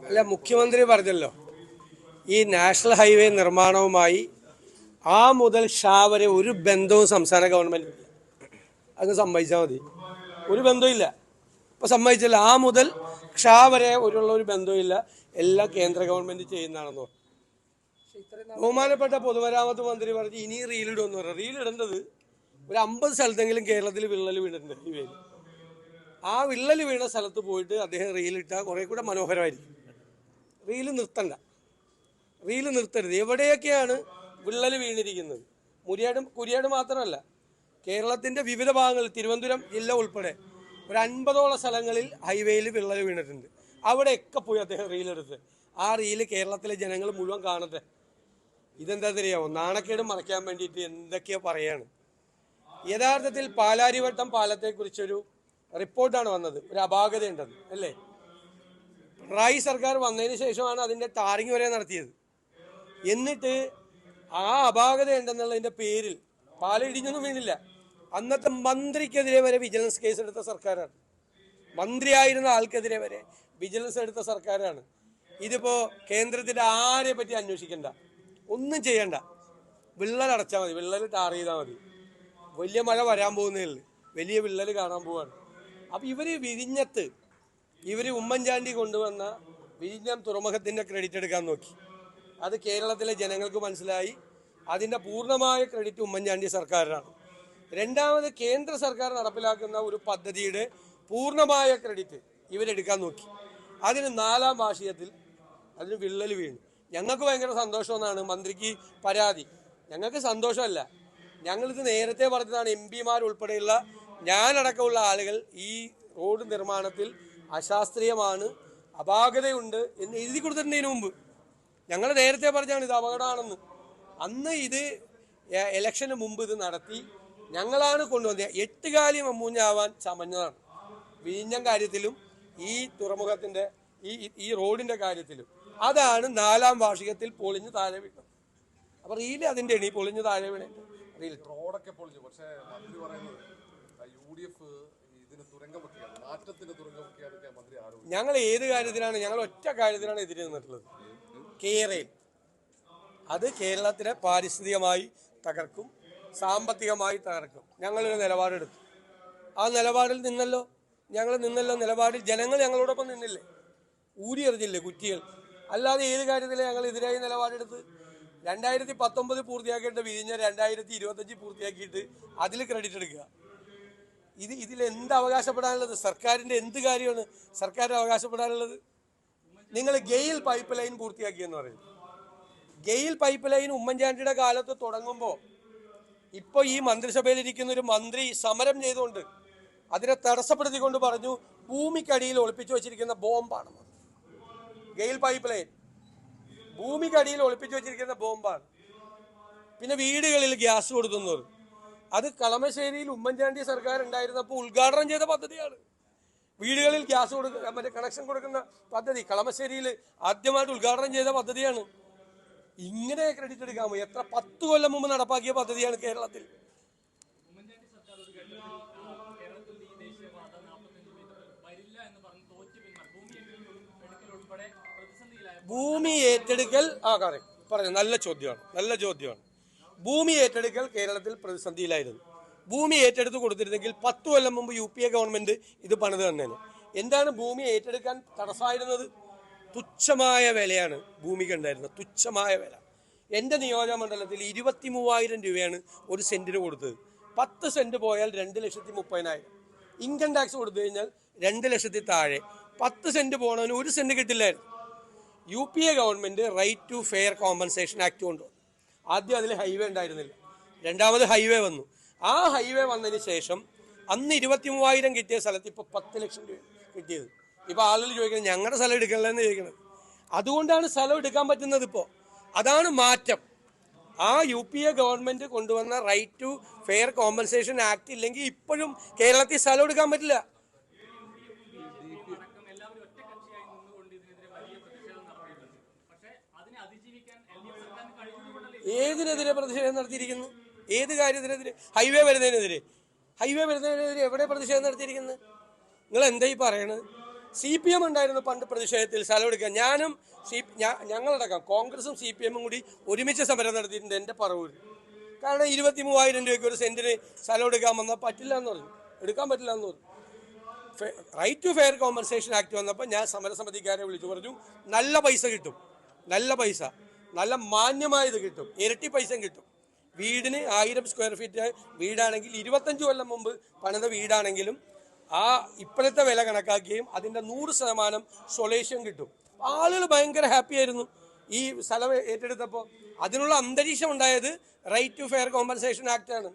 അല്ല, മുഖ്യമന്ത്രി പറഞ്ഞല്ലോ ഈ നാഷണൽ ഹൈവേ നിർമ്മാണവുമായി ആ മുതൽ ഷാ വരെ ഒരു ബന്ധവും സംസ്ഥാന ഗവൺമെന്റ് അങ്ങ് സമ്മതിച്ചാൽ മതി. ഒരു ബന്ധമില്ല. ഇപ്പൊ സമ്മതിച്ചില്ല. ആ മുതൽ ഷാ വരെ ഒരു ബന്ധമില്ല. എല്ലാം കേന്ദ്ര ഗവൺമെന്റ് ചെയ്യുന്നതാണെന്നോ. ബഹുമാനപ്പെട്ട പൊതുമരാമത്ത് മന്ത്രി പറഞ്ഞ് ഇനി റീലിടുമെന്ന് പറഞ്ഞു. റീലിടേണ്ടത് ഒരു 50 സ്ഥലത്തെങ്കിലും കേരളത്തിൽ വിള്ളൽ വീണിട്ടുണ്ട് ഈ വേലി. ആ വിള്ളൽ വീണ സ്ഥലത്ത് പോയിട്ട് അദ്ദേഹം റീലിട്ടാൽ കുറെ കൂടെ മനോഹരമായിരിക്കും. റീല് നിർത്തരുത്. എവിടെയൊക്കെയാണ് വിള്ളൽ വീണിരിക്കുന്നത്? കുരിയാട് മാത്രമല്ല, കേരളത്തിന്റെ വിവിധ ഭാഗങ്ങളിൽ, തിരുവനന്തപുരം ജില്ല ഉൾപ്പെടെ ഒരു 50ഓളം സ്ഥലങ്ങളിൽ ഹൈവേയിൽ വിള്ളൽ വീണിട്ടുണ്ട്. അവിടെയൊക്കെ പോയി അദ്ദേഹം റീലെടുത്ത് ആ റീല് കേരളത്തിലെ ജനങ്ങൾ മുഴുവൻ കാണട്ടെ. ഇതെന്താ അറിയാമോ? നാണക്കേട് മറയ്ക്കാൻ വേണ്ടിയിട്ട് എന്തൊക്കെയോ പറയാണ്. യഥാർത്ഥത്തിൽ പാലാരിവട്ടം പാലത്തെക്കുറിച്ചൊരു റിപ്പോർട്ടാണ് വന്നത്. ഒരു അപാകതയുണ്ടെന്ന്, അല്ലേ? പിണറായി സർക്കാർ വന്നതിന് ശേഷമാണ് അതിൻ്റെ ടാറിങ് വരെ നടത്തിയത്. എന്നിട്ട് ആ അപാകത ഉണ്ടെന്നുള്ളതിൻ്റെ പേരിൽ പാലം ഇടിഞ്ഞൊന്നും വീണില്ല. അന്നത്തെ മന്ത്രിക്കെതിരെ വരെ വിജിലൻസ് കേസ് എടുത്ത സർക്കാരാണ്. മന്ത്രിയായിരുന്ന ആൾക്കെതിരെ വരെ വിജിലൻസ് എടുത്ത സർക്കാരാണ്. ഇതിപ്പോ കേന്ദ്രത്തിന്റെ ആരെ പറ്റി അന്വേഷിക്കണ്ട, ഒന്നും ചെയ്യണ്ട. വിള്ളൽ അടച്ചാൽ മതി, വിള്ളൽ ടാർ ചെയ്താൽ മതി. വലിയ മഴ വരാൻ പോകുന്നേ ഉള്ളൂ, വലിയ വിള്ളൽ കാണാൻ പോവാണ്. അപ്പൊ ഇവര് ഉമ്മൻചാണ്ടി കൊണ്ടുവന്ന വിഴിഞ്ഞം തുറമുഖത്തിന്റെ ക്രെഡിറ്റ് എടുക്കാൻ നോക്കി. അത് കേരളത്തിലെ ജനങ്ങൾക്ക് മനസ്സിലായി. അതിന്റെ പൂർണ്ണമായ ക്രെഡിറ്റ് ഉമ്മൻചാണ്ടി സർക്കാരിനാണ്. രണ്ടാമത്, കേന്ദ്ര സർക്കാർ നടപ്പിലാക്കുന്ന ഒരു പദ്ധതിയുടെ പൂർണ്ണമായ ക്രെഡിറ്റ് ഇവരെടുക്കാൻ നോക്കി. അതിന് 4ാം വാർഷികത്തിൽ അതിന് വിള്ളൽ വീണു. ഞങ്ങൾക്ക് ഭയങ്കര സന്തോഷമെന്നാണ് മന്ത്രിക്ക് പരാതി. ഞങ്ങൾക്ക് സന്തോഷമല്ല, ഞങ്ങളിത് നേരത്തെ പറഞ്ഞതാണ്. MP-മാർ ഉൾപ്പെടെയുള്ള ഞാനടക്കമുള്ള ആളുകൾ ഈ റോഡ് നിർമ്മാണത്തിൽ അശാസ്ത്രീയമാണ്, അപാകതയുണ്ട് എന്ന് എഴുതി കൊടുത്തിട്ടുണ്ടതിന് മുമ്പ് ഞങ്ങൾ നേരത്തെ പറഞ്ഞാണ് ഇത് അപകടമാണെന്ന്. അന്ന് ഇത് ഇലക്ഷന് മുമ്പ് ഇത് നടത്തി. ഞങ്ങളാണ് കൊണ്ടുവന്നത്. 8 കാലി മമ്മൂഞ്ഞാവാൻ ചമഞ്ഞതാണ് വിഴിഞ്ഞം കാര്യത്തിലും ഈ തുറമുഖത്തിന്റെ ഈ റോഡിന്റെ കാര്യത്തിലും. അതാണ് 4ാം വാർഷികത്തിൽ പൊളിഞ്ഞ് താഴെ വീണത്. അപ്പൊ റീല് അതിന്റെ എണി പൊളിഞ്ഞ് താഴെ വീണ റീൽ റോഡൊക്കെ പൊളിഞ്ഞു. പക്ഷേ മന്ത്രി പറയുന്നത് UDF ഇതിന് തുരങ്കം വെക്കുകയാണ്, മാറ്റത്തിന് തുരങ്കം വെക്കുകയാണ് മന്ത്രി ആരോപിച്ചു. ഞങ്ങൾ ഏത് കാര്യത്തിലാണ്? ഞങ്ങൾ ഒറ്റ കാര്യത്തിലാണ് എതിരെ നിന്നിട്ടുള്ളത്. കേരയിൽ അത് കേരളത്തിനെ പാരിസ്ഥിതികമായി തകർക്കും, സാമ്പത്തികമായി തകർക്കും. ഞങ്ങളൊരു നിലപാടെടുത്തു. ആ നിലപാടിൽ നിന്നല്ലോ നിലപാടിൽ ജനങ്ങൾ ഞങ്ങളോടൊപ്പം നിന്നില്ലേ? ഊരിയെറിഞ്ഞില്ലേ കുറ്റികൾ? അല്ലാതെ ഏത് കാര്യത്തിലാണ് ഞങ്ങൾ എതിരായി നിലപാടെടുത്ത്? 2019 പൂർത്തിയാക്കേണ്ട വിഴിഞ്ഞ 2025 പൂർത്തിയാക്കിയിട്ട് അതിൽ ക്രെഡിറ്റ് എടുക്കുക. ഇതിൽ എന്ത് അവകാശപ്പെടാനുള്ളത്? സർക്കാരിന്റെ എന്ത് കാര്യമാണ് സർക്കാരിന് അവകാശപ്പെടാനുള്ളത്? നിങ്ങൾ ഗെയിൽ പൈപ്പ് ലൈൻ പൂർത്തിയാക്കിയെന്ന് പറയും. ഗെയിൽ പൈപ്പ് ലൈൻ ഉമ്മൻചാണ്ടിയുടെ കാലത്ത് തുടങ്ങുമ്പോൾ ഇപ്പോൾ ഈ മന്ത്രിസഭയിൽ ഇരിക്കുന്ന ഒരു മന്ത്രി സമരം ചെയ്തുകൊണ്ട് അതിനെ തടസ്സപ്പെടുത്തിക്കൊണ്ട് പറഞ്ഞു ഭൂമിക്കടിയിൽ ഒളിപ്പിച്ചു വെച്ചിരിക്കുന്ന ബോംബാണെന്ന്. ഗെയിൽ പൈപ്പ് ലൈൻ ഭൂമിക്കടിയിൽ ഒളിപ്പിച്ചു വെച്ചിരിക്കുന്ന ബോംബാണ്. പിന്നെ വീടുകളിൽ ഗ്യാസ് കൊടുക്കുന്നത് അത് കളമശ്ശേരിയിൽ ഉമ്മൻചാണ്ടി സർക്കാർ ഉണ്ടായിരുന്നപ്പോൾ ഉദ്ഘാടനം ചെയ്ത പദ്ധതിയാണ്. വീടുകളിൽ ഗ്യാസ് മറ്റേ കണക്ഷൻ കൊടുക്കുന്ന പദ്ധതി കളമശ്ശേരിയിൽ ആദ്യമായിട്ട് ഉദ്ഘാടനം ചെയ്ത പദ്ധതിയാണ്. ഇങ്ങനെ ക്രെഡിറ്റ് എടുക്കാമോ? 10 കൊല്ലം മുമ്പ് നടപ്പാക്കിയ പദ്ധതിയാണ് കേരളത്തിൽ. ഭൂമി ഏറ്റെടുക്കൽ പറഞ്ഞു. നല്ല ചോദ്യമാണ്. ഭൂമി ഏറ്റെടുക്കൽ കേരളത്തിൽ പ്രതിസന്ധിയിലായിരുന്നു. ഭൂമി ഏറ്റെടുത്ത് കൊടുത്തിരുന്നെങ്കിൽ 10 കൊല്ലം മുമ്പ് UPA ഗവൺമെന്റ് ഇത് പണിത് തന്നേനെ. എന്താണ് ഭൂമി ഏറ്റെടുക്കാൻ തടസ്സമായിരുന്നത്? തുച്ഛമായ വിലയാണ് ഭൂമിക്ക് ഉണ്ടായിരുന്നത്, തുച്ഛമായ വില. എൻ്റെ നിയോജക മണ്ഡലത്തിൽ 23,000 രൂപയാണ് ഒരു സെന്റിന് കൊടുത്തത്. 10 സെന്റ് പോയാൽ 2,30,000. ഇൻകം ടാക്സ് കൊടുത്തു കഴിഞ്ഞാൽ 2 ലക്ഷത്തിൽ താഴെ. 10 സെന്റ് പോകണവന് 1 സെന്റ് കിട്ടില്ലായിരുന്നു. UPA government right to fair compensation act കൊണ്ടുവന്നു. ആദ്യം അതിൽ ഹൈവേ ഉണ്ടായിരുന്നില്ല, രണ്ടാമത് ഹൈവേ വന്നു. ആ ഹൈവേ വന്നതിന് ശേഷം അന്ന് 23,000 കിട്ടിയ സ്ഥലത്ത് ഇപ്പോൾ 10 ലക്ഷം രൂപ കിട്ടിയത്. ഇപ്പൊ ആളുകൾ ചോദിക്കുന്നത് ഞങ്ങളുടെ സ്ഥലം എടുക്കണമെന്ന് ചോദിക്കുന്നത്. അതുകൊണ്ടാണ് സ്ഥലം എടുക്കാൻ പറ്റുന്നത്. ഇപ്പോൾ അതാണ് മാറ്റം. ആ UPA ഗവൺമെന്റ് കൊണ്ടുവന്ന right to fair compensation act ഇല്ലെങ്കിൽ ഇപ്പോഴും കേരളത്തിൽ സ്ഥലം എടുക്കാൻ പറ്റില്ല. ഏതിനെതിരെ പ്രതിഷേധം നടത്തിയിരിക്കുന്നു? ഏത് കാര്യത്തിനെതിരെ? ഹൈവേ വരുന്നതിനെതിരെ എവിടെ പ്രതിഷേധം നടത്തിയിരിക്കുന്നത്? നിങ്ങൾ എന്താ ഈ പറയണത്? CPM ഉണ്ടായിരുന്നു പണ്ട് പ്രതിഷേധത്തിൽ സ്ഥലം എടുക്കാൻ. ഞാനും ഞങ്ങളടക്കം കോൺഗ്രസും CPM കൂടി ഒരുമിച്ച് സമരം നടത്തിയിട്ടുണ്ട് എൻ്റെ പറവൂർ. കാരണം 23,000 രൂപയ്ക്ക് ഒരു സെന്റിന് സ്ഥലം എടുക്കാൻ വന്നാൽ പറ്റില്ല എന്ന് പറഞ്ഞു, എടുക്കാൻ പറ്റില്ല എന്ന് പറഞ്ഞു. Right to fair compensation act വന്നപ്പോൾ ഞാൻ സമരസമിതിക്കാരെ വിളിച്ചു പറഞ്ഞു, നല്ല പൈസ കിട്ടും, നല്ല പൈസ, നല്ല മാന്യമായത് കിട്ടും, ഇരട്ടി പൈസ കിട്ടും. വീടിന് 1000 സ്ക്വയർ ഫീറ്റ് വീടാണെങ്കിൽ 25 കൊല്ലം മുമ്പ് പണിത വീടാണെങ്കിലും ആ ഇപ്പോഴത്തെ വില കണക്കാക്കുകയും അതിൻ്റെ 100% സൊല്യൂഷൻ കിട്ടും. ആളുകൾ ഭയങ്കര ഹാപ്പി ആയിരുന്നു ഈ സ്ഥലം ഏറ്റെടുത്തപ്പോൾ. അതിനുള്ള അന്തരീക്ഷം ഉണ്ടായത് right to fair compensation act ആണ്.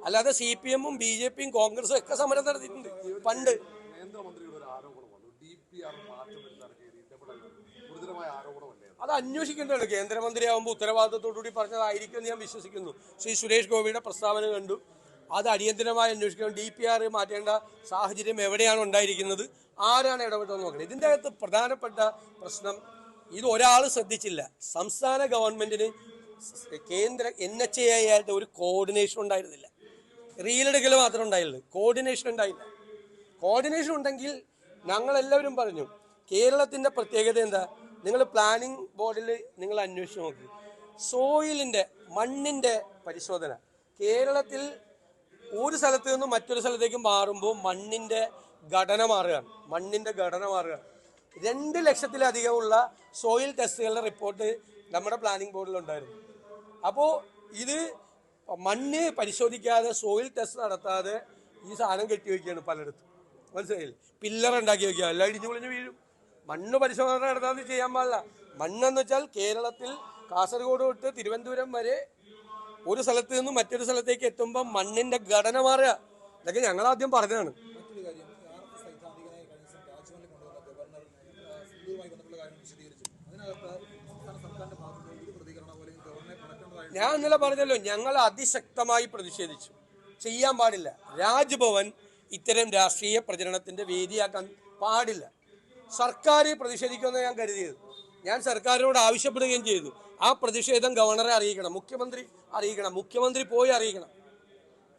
അല്ലാതെ CPM ഉം BJP യും കോൺഗ്രസും ഒക്കെ സമരം നടത്തിയിട്ടുണ്ട് പണ്ട്. അത് അന്വേഷിക്കേണ്ടതാണ്. കേന്ദ്രമന്ത്രിയാകുമ്പോൾ ഉത്തരവാദിത്തത്തോടുകൂടി പറഞ്ഞതായിരിക്കും എന്ന് ഞാൻ വിശ്വസിക്കുന്നു. ശ്രീ സുരേഷ് ഗോപിയുടെ പ്രസ്താവന കണ്ടു, അത് അടിയന്തരമായി അന്വേഷിക്കണം. DPR മാറ്റേണ്ട സാഹചര്യം എവിടെയാണ് ഉണ്ടായിരിക്കുന്നത്, ആരാണ് ഇടപെട്ടതെന്ന് നോക്കണം. ഇതിൻ്റെ അകത്ത് പ്രധാനപ്പെട്ട പ്രശ്നം ഇത് ഒരാൾ ശ്രദ്ധിച്ചില്ല. സംസ്ഥാന ഗവൺമെന്റിന് കേന്ദ്ര NHAI ആയിട്ട് ഒരു കോർഡിനേഷൻ ഉണ്ടായിരുന്നില്ല. റീലെടുക്കൽ മാത്രമേ ഉണ്ടായുള്ളൂ, കോർഡിനേഷൻ ഉണ്ടായില്ല. കോർഡിനേഷൻ ഉണ്ടെങ്കിൽ ഞങ്ങളെല്ലാവരും പറഞ്ഞു കേരളത്തിൻ്റെ പ്രത്യേകത എന്താ, നിങ്ങൾ പ്ലാനിംഗ് ബോർഡിൽ നിങ്ങൾ അന്വേഷിച്ച് നോക്കി. സോയിലിൻ്റെ മണ്ണിൻ്റെ പരിശോധന കേരളത്തിൽ ഒരു സ്ഥലത്ത് നിന്നും മറ്റൊരു സ്ഥലത്തേക്ക് മാറുമ്പോൾ മണ്ണിൻ്റെ ഘടന മാറുകയാണ്. 2 ലക്ഷത്തിലധികമുള്ള സോയിൽ ടെസ്റ്റുകളുടെ റിപ്പോർട്ട് നമ്മുടെ പ്ലാനിംഗ് ബോർഡിലുണ്ടായിരുന്നു. അപ്പോൾ ഇത് മണ്ണ് പരിശോധിക്കാതെ സോയിൽ ടെസ്റ്റ് നടത്താതെ ഈ സാധനം കെട്ടിവെക്കുകയാണ് പലയിടത്തും. മനസ്സിലായില്ലേ? പില്ലർ ഉണ്ടാക്കി വയ്ക്കുക, എല്ലാം ഇടിഞ്ഞു പൊളിഞ്ഞ് വീഴും. മണ്ണ് പരിശോധന നടത്താതെ ചെയ്യാൻ പാടില്ല. മണ്ണെന്ന് വെച്ചാൽ കേരളത്തിൽ കാസർഗോഡ് തൊട്ട് തിരുവനന്തപുരം വരെ ഒരു സ്ഥലത്ത് നിന്നും മറ്റൊരു സ്ഥലത്തേക്ക് എത്തുമ്പോൾ മണ്ണിന്റെ ഘടന മാറുക. ഇതൊക്കെ ഞങ്ങൾ ആദ്യം പറഞ്ഞതാണ്. ഞാൻ ഇന്നലെ പറഞ്ഞല്ലോ, ഞങ്ങൾ അതിശക്തമായി പ്രതിഷേധിച്ചു. ചെയ്യാൻ പാടില്ല. രാജ്ഭവൻ ഇത്തരം രാഷ്ട്രീയ പ്രചരണത്തിന്റെ വേദിയാക്കാൻ പാടില്ല. സർക്കാർ പ്രതിഷേധിക്കുമെന്ന് ഞാൻ കരുതിയത്. ഞാൻ സർക്കാരിനോട് ആവശ്യപ്പെടുകയും ചെയ്തു. ആ പ്രതിഷേധം ഗവർണറെ അറിയിക്കണം, മുഖ്യമന്ത്രി അറിയിക്കണം, മുഖ്യമന്ത്രി പോയി അറിയിക്കണം.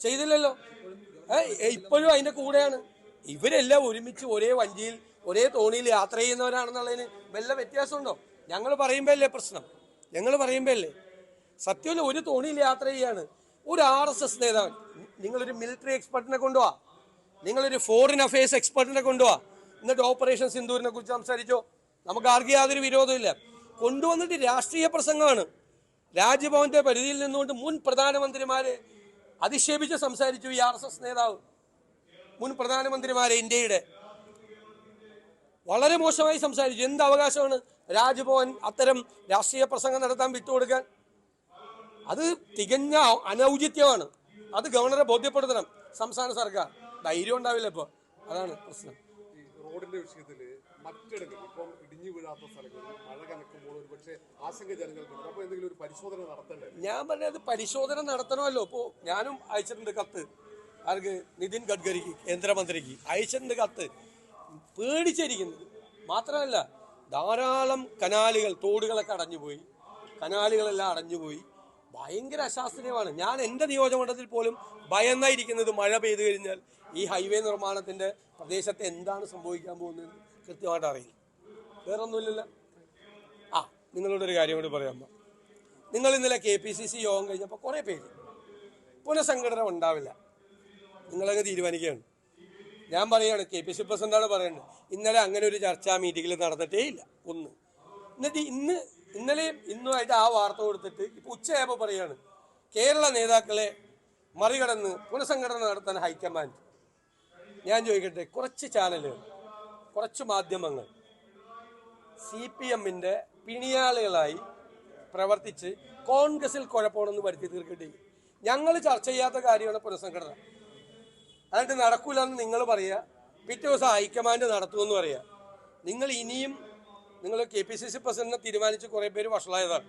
ചെയ്തില്ലല്ലോ. ഇപ്പോഴും അതിന്റെ കൂടെയാണ്. ഇവരെല്ലാം ഒരുമിച്ച് ഒരേ വഞ്ചിയിൽ ഒരേ തോണിയിൽ യാത്ര ചെയ്യുന്നവരാണെന്നുള്ളതിന് വല്ല വ്യത്യാസമുണ്ടോ? ഞങ്ങൾ പറയുമ്പോൾ അല്ലേ പ്രശ്നം, ഞങ്ങൾ പറയുമ്പോൾ അല്ലേ സത്യമല്ല. ഒരു തോണിയിൽ യാത്ര ചെയ്യാണ്. ഒരു RSS നേതാവ്, നിങ്ങളൊരു മിലിറ്ററി എക്സ്പെർട്ടിനെ കൊണ്ടുപോവാ, നിങ്ങളൊരു ഫോറിൻ അഫയേഴ്സ് എക്സ്പെർട്ടിനെ കൊണ്ടുപോവാ, എന്നിട്ട് ഓപ്പറേഷൻ സിന്ദൂരിനെ കുറിച്ച് സംസാരിച്ചോ, നമുക്ക് ആർക്കും യാതൊരു വിരോധമില്ല. കൊണ്ടുവന്നിട്ട് രാഷ്ട്രീയ പ്രസംഗമാണ്. രാജ്ഭവന്റെ പരിധിയിൽ നിന്നുകൊണ്ട് മുൻ പ്രധാനമന്ത്രിമാരെ അധിക്ഷേപിച്ച് സംസാരിച്ചു ഈ RSS നേതാവ്. മുൻ പ്രധാനമന്ത്രിമാരെ ഇന്ത്യയുടെ വളരെ മോശമായി സംസാരിച്ചു. എന്ത് അവകാശമാണ് രാജ്ഭവൻ അത്തരം രാഷ്ട്രീയ പ്രസംഗം നടത്താൻ വിട്ടുകൊടുക്കാൻ? അത് തികഞ്ഞ അനൗചിത്യമാണ്. അത് ഗവർണറെ ബോധ്യപ്പെടുത്തണം സംസ്ഥാന സർക്കാർ. ധൈര്യം ഉണ്ടാവില്ല ഇപ്പോൾ, അതാണ് പ്രശ്നം. റോഡിന്റെ വിഷയത്തിൽ മറ്റിടങ്ങളിൽ ഇപ്പം ഇടിഞ്ഞു വീഴാത്ത സ്ഥലങ്ങളിൽ മഴ കനക്കുമ്പോൾ ഒരുപക്ഷെ ആശങ്ക ജനങ്ങൾക്കുണ്ട്. അപ്പോൾ എന്തെങ്കിലും ഒരു പരിശോധന നടത്തണ്ടേ? ഞാൻ പറഞ്ഞത് പരിശോധന നടത്തണമല്ലോ. ഇപ്പോൾ ഞാനും അയച്ചിട്ടുണ്ട് കത്ത്. ആർക്ക്? നിതിൻ ഗഡ്കരിക്ക്, കേന്ദ്രമന്ത്രിക്ക് അയച്ചിട്ടുണ്ട് കത്ത്. പേടിച്ചിരിക്കുന്നത് മാത്രമല്ല, ധാരാളം കനാലുകൾ, തോടുകളൊക്കെ അടഞ്ഞുപോയി, കനാലുകളെല്ലാം അടഞ്ഞുപോയി. ഭയങ്കര അശാസ്ത്രീയമാണ്. ഞാൻ എൻ്റെ നിയോജകമണ്ഡലത്തിൽ പോലും ഭയന്നായിരിക്കുന്നത്. മഴ പെയ്തു കഴിഞ്ഞാൽ ഈ ഹൈവേ നിർമ്മാണത്തിൻ്റെ പ്രദേശത്ത് എന്താണ് സംഭവിക്കാൻ പോകുന്നത് കൃത്യമായിട്ട് അറിയില്ല. വേറൊന്നുമില്ലല്ലോ. നിങ്ങളോടൊരു കാര്യം കൂടി പറയാം. നിങ്ങൾ ഇന്നലെ KPCC യോഗം കഴിഞ്ഞപ്പോൾ കുറേ പേര് പുനഃസംഘടന ഉണ്ടാവില്ല നിങ്ങളങ്ങ് തീരുമാനിക്കുകയാണ്. ഞാൻ പറയുകയാണ്, KPCC പ്രസിഡന്റാണ് പറയുന്നത്, ഇന്നലെ അങ്ങനെ ഒരു ചർച്ചാ മീറ്റിങ്ങിൽ നടന്നിട്ടേ ഇല്ല. ഒന്ന് എന്നിട്ട് ഇന്നലെയും ഇന്നുമായിട്ട് ആ വാർത്ത കൊടുത്തിട്ട് ഇപ്പോൾ ഉച്ചയായപ്പോൾ പറയുകയാണ് കേരള നേതാക്കളെ മറികടന്ന് പുനഃസംഘടന നടത്താൻ ഹൈക്കമാൻഡ്. ഞാൻ ചോദിക്കട്ടെ, കുറച്ച് ചാനലുകൾ, കുറച്ച് മാധ്യമങ്ങൾ CPM-ന്റെ പിണിയാളുകളായി പ്രവർത്തിച്ച് കോൺഗ്രസിൽ കുഴപ്പമാണെന്ന് വരുത്തി തീർക്കട്ടെ. ഞങ്ങൾ ചർച്ച ചെയ്യാത്ത കാര്യമാണ് പുനഃസംഘടന. എന്നിട്ട് നടക്കൂലെന്ന് നിങ്ങൾ പറയുക, പിറ്റേ ദിവസം ഹൈക്കമാൻഡ് നടത്തുമെന്ന് പറയുക. നിങ്ങൾ KPCC പ്രസിഡന്റിനെ തീരുമാനിച്ച് കുറേ പേര് വഷളായതാണ്.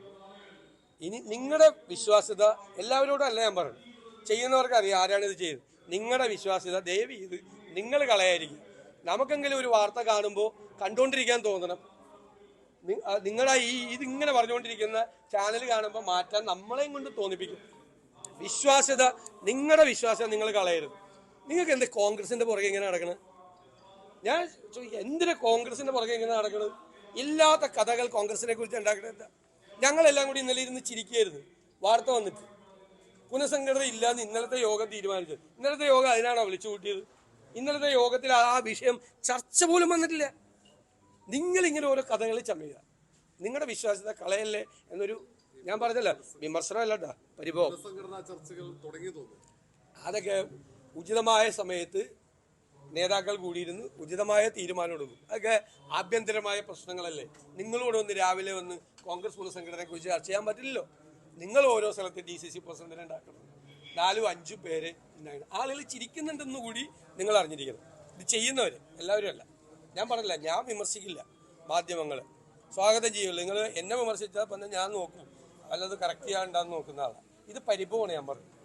ഇനി നിങ്ങളുടെ വിശ്വാസ്യത എല്ലാവരോടും അല്ല ഞാൻ പറഞ്ഞു, ചെയ്യുന്നവർക്ക് അറിയാം ആരാണിത് ചെയ്തത്. നിങ്ങളുടെ വിശ്വാസ്യത ദയവ് ചെയ്ത് നിങ്ങൾ കളയായിരിക്കും. നമുക്കെങ്കിലും ഒരു വാർത്ത കാണുമ്പോൾ കണ്ടുകൊണ്ടിരിക്കാൻ തോന്നണം. നിങ്ങളുടെ ഇതിങ്ങനെ പറഞ്ഞുകൊണ്ടിരിക്കുന്ന ചാനൽ കാണുമ്പോൾ മാറ്റാൻ നമ്മളെയും കൊണ്ട് തോന്നിപ്പിക്കും. നിങ്ങളുടെ വിശ്വാസ്യത നിങ്ങൾ കളയരുത്. നിങ്ങൾക്ക് എന്താ കോൺഗ്രസിന്റെ പുറകെ ഇങ്ങനെ നടക്കണം? ഞാൻ ചോദിക്കാം, എന്തിനാ കോൺഗ്രസിന്റെ പുറകെ ഇങ്ങനെ നടക്കുന്നത്? ഇല്ലാത്ത കഥകൾ കോൺഗ്രസിനെ കുറിച്ച് ഉണ്ടാക്കുന്നത്. ഞങ്ങളെല്ലാം കൂടി ഇന്നലെ ഇരുന്ന് ചിരിക്കുകയായിരുന്നു വാർത്ത വന്നിട്ട്. പുനഃസംഘടന ഇല്ലാന്ന് ഇന്നലത്തെ യോഗം തീരുമാനിച്ചത്. ഇന്നലത്തെ യോഗം അതിനാണോ വിളിച്ചു കൂട്ടിയത്? ഇന്നലത്തെ യോഗത്തിൽ ആ വിഷയം ചർച്ച പോലും വന്നിട്ടില്ല. നിങ്ങളിങ്ങനെ ഓരോ കഥകൾ ചമയുക, നിങ്ങളുടെ വിശ്വാസ്യത കളയല്ലേ എന്നൊരു, ഞാൻ പറഞ്ഞല്ലോ, വിമർശനമല്ലട്ടാ, പരിഭവം. സംഘടനാ ചർച്ചകൾ തുടങ്ങി തോന്നുന്നു. അതൊക്കെ ഉചിതമായ സമയത്ത് നേതാക്കൾ കൂടിയിരുന്ന് ഉചിതമായ തീരുമാനം എടുക്കും. അതൊക്കെ ആഭ്യന്തരമായ പ്രശ്നങ്ങളല്ലേ. നിങ്ങളോട് വന്ന് രാവിലെ വന്ന് കോൺഗ്രസ് പുനഃസംഘടനയെ കുറിച്ച് ചർച്ച ചെയ്യാൻ പറ്റില്ലല്ലോ. നിങ്ങൾ ഓരോ സ്ഥലത്ത് DCC പ്രസിഡന്റിനെ ഉണ്ടാക്കണം, 4-5 പേര് ഉണ്ടാക്കണം. ആളുകൾ ചിരിക്കുന്നുണ്ടെന്ന് കൂടി നിങ്ങൾ അറിഞ്ഞിരിക്കണം. ഇത് ചെയ്യുന്നവർ എല്ലാവരും അല്ല. ഞാൻ പറഞ്ഞില്ല, ഞാൻ വിമർശിക്കില്ല മാധ്യമങ്ങളെ, സ്വാഗതം ചെയ്യുള്ളൂ. നിങ്ങൾ എന്നെ വിമർശിച്ചാൽ പിന്നെ ഞാൻ നോക്കും, അല്ലത് കറക്റ്റ് ചെയ്യാണ്ടാന്ന് നോക്കുന്ന ആളാണ്. ഇത് പരിഭവമാണ് ഞാൻ പറഞ്ഞത്.